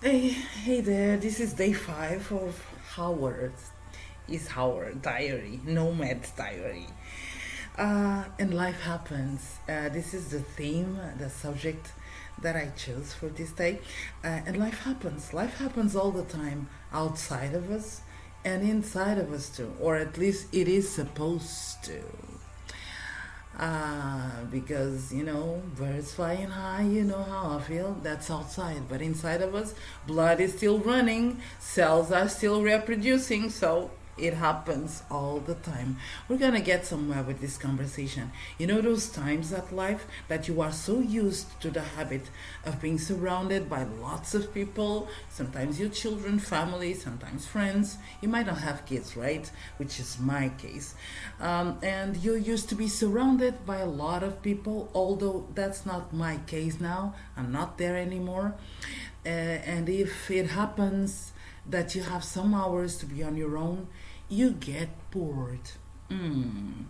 Hey there, this is day 5 of Howard Diary, Nomad's Diary. And life happens. This is the theme, the subject that I chose for this day. And life happens. Life happens all the time outside of us and inside of us too, or at least it is supposed to. Because birds flying high, you know how I feel. That's outside, but inside of us, blood is still running, cells are still reproducing, so it happens all the time. We're gonna get somewhere with this conversation. You know those times at life that you are so used to the habit of being surrounded by lots of people, sometimes your children, family, sometimes friends. You might not have kids, right? Which is my case. And you used to be surrounded by a lot of people, although that's not my case now. I'm not there anymore. And if it happens that you have some hours to be on your own, you get bored. Mm.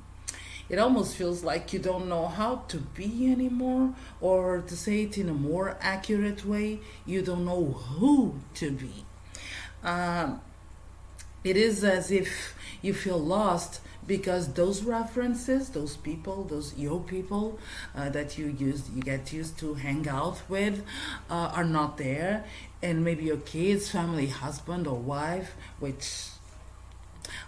It almost feels like you don't know how to be anymore, or to say it in a more accurate way, you don't know who to be. Um, it is as if you feel lost because those references, those people, those your people that you get used to hang out with are not there, and maybe your kids, family, husband or wife, which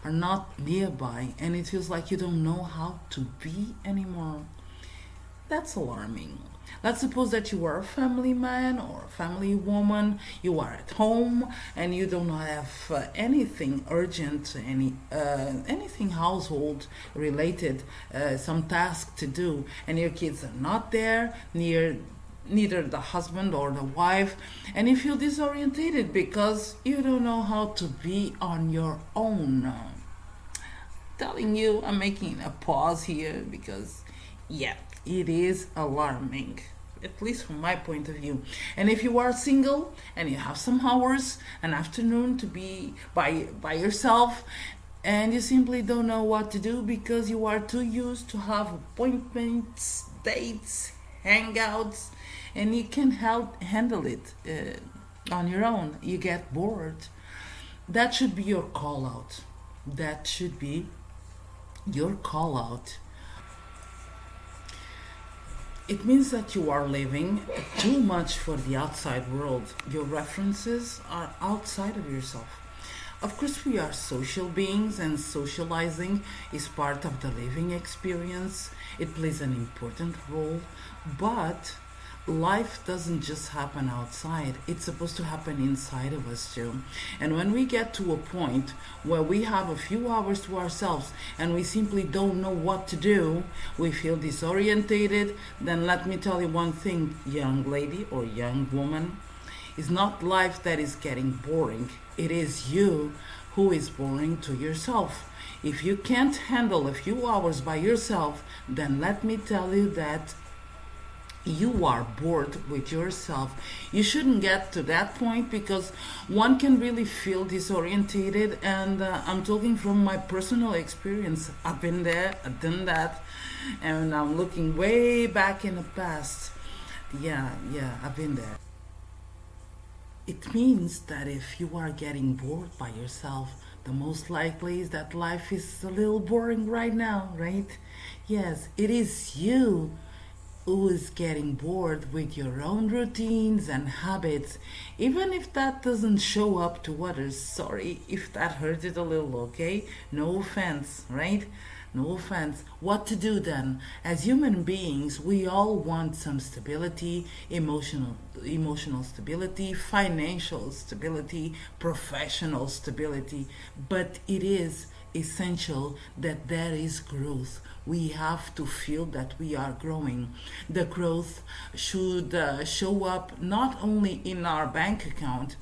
are not nearby, and it feels like you don't know how to be anymore. That's alarming. Let's suppose that you are a family man or a family woman, you are at home and you don't have anything urgent, anything household related, some task to do, and your kids are not there, neither the husband or the wife, and you feel disorientated because you don't know how to be on your own. Telling you, I'm making a pause here because, yeah, it is alarming, at least from my point of view. And if you are single and you have some hours, an afternoon to be by yourself, and you simply don't know what to do because you are too used to have appointments, dates, hangouts, and you can handle it on your own. You get bored. That should be your call out. That should be your call out. It means that you are living too much for the outside world. Your references are outside of yourself. Of course, we are social beings, and socializing is part of the living experience. It plays an important role, but life doesn't just happen outside, it's supposed to happen inside of us too. And when we get to a point where we have a few hours to ourselves and we simply don't know what to do, we feel disorientated, then let me tell you one thing, young lady or young woman. It's not life that is getting boring, it is you who is boring to yourself. If you can't handle a few hours by yourself, then let me tell you that you are bored with yourself. You shouldn't get to that point because one can really feel disorientated, and I'm talking from my personal experience. I've been there, I've done that, and I'm looking way back in the past. Yeah, I've been there. It means that if you are getting bored by yourself, the most likely is that life is a little boring right now, right? Yes, it is you who is getting bored with your own routines and habits, even if that doesn't show up to others. Sorry if that hurted a little, okay? No offense, right? No offense. What to do then? As human beings, we all want some stability, emotional stability, financial stability, professional stability, but it is essential that there is growth. We have to feel that we are growing. The growth should show up not only in our bank account.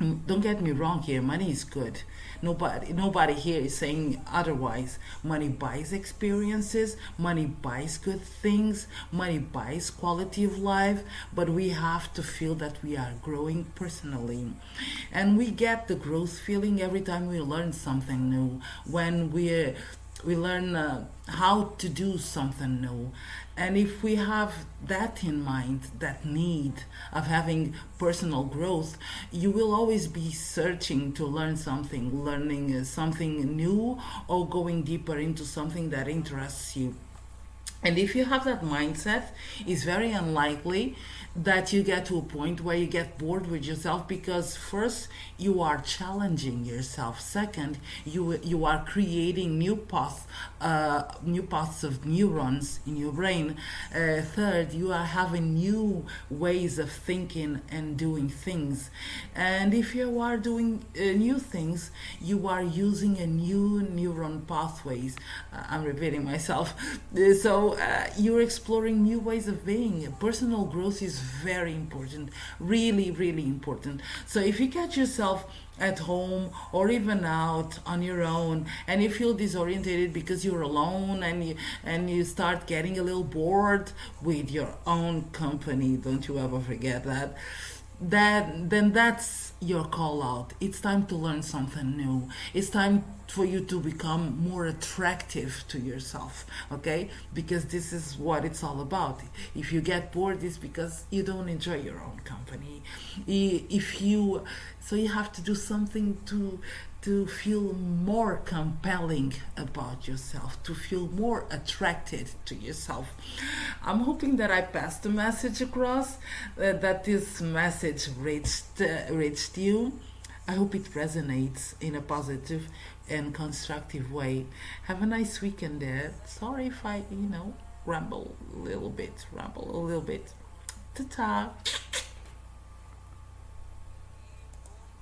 Don't get me wrong here, money is good. Nobody here is saying otherwise. Money buys experiences, money buys good things, money buys quality of life, but we have to feel that we are growing personally. And we get the growth feeling every time we learn something new. When we learn how to do something new, And if we have that in mind, that need of having personal growth, you will always be searching to learn something, learning something new, or going deeper into something that interests you. And if you have that mindset, it's very unlikely that you get to a point where you get bored with yourself, because first you are challenging yourself. Second, you are creating new paths of neurons in your brain. Third, you are having new ways of thinking and doing things. And if you are doing new things, you are using a new neuron pathways. I'm repeating myself. So you're exploring new ways of being. Personal growth is very important, really, really important. So if you catch yourself at home or even out on your own and you feel disorientated because you're alone, and you start getting a little bored with your own company, don't you ever forget that, then that's your call out. It's time to learn something new. It's time for you to become more attractive to yourself, okay? Because this is what it's all about. If you get bored, it's because you don't enjoy your own company. If you So you have to do something to feel more compelling about yourself, to feel more attracted to yourself. I'm hoping that I passed the message across, that this message reached you. I hope it resonates in a positive and constructive way. Have a nice weekend there. Sorry if I, ramble a little bit. Ta-ta.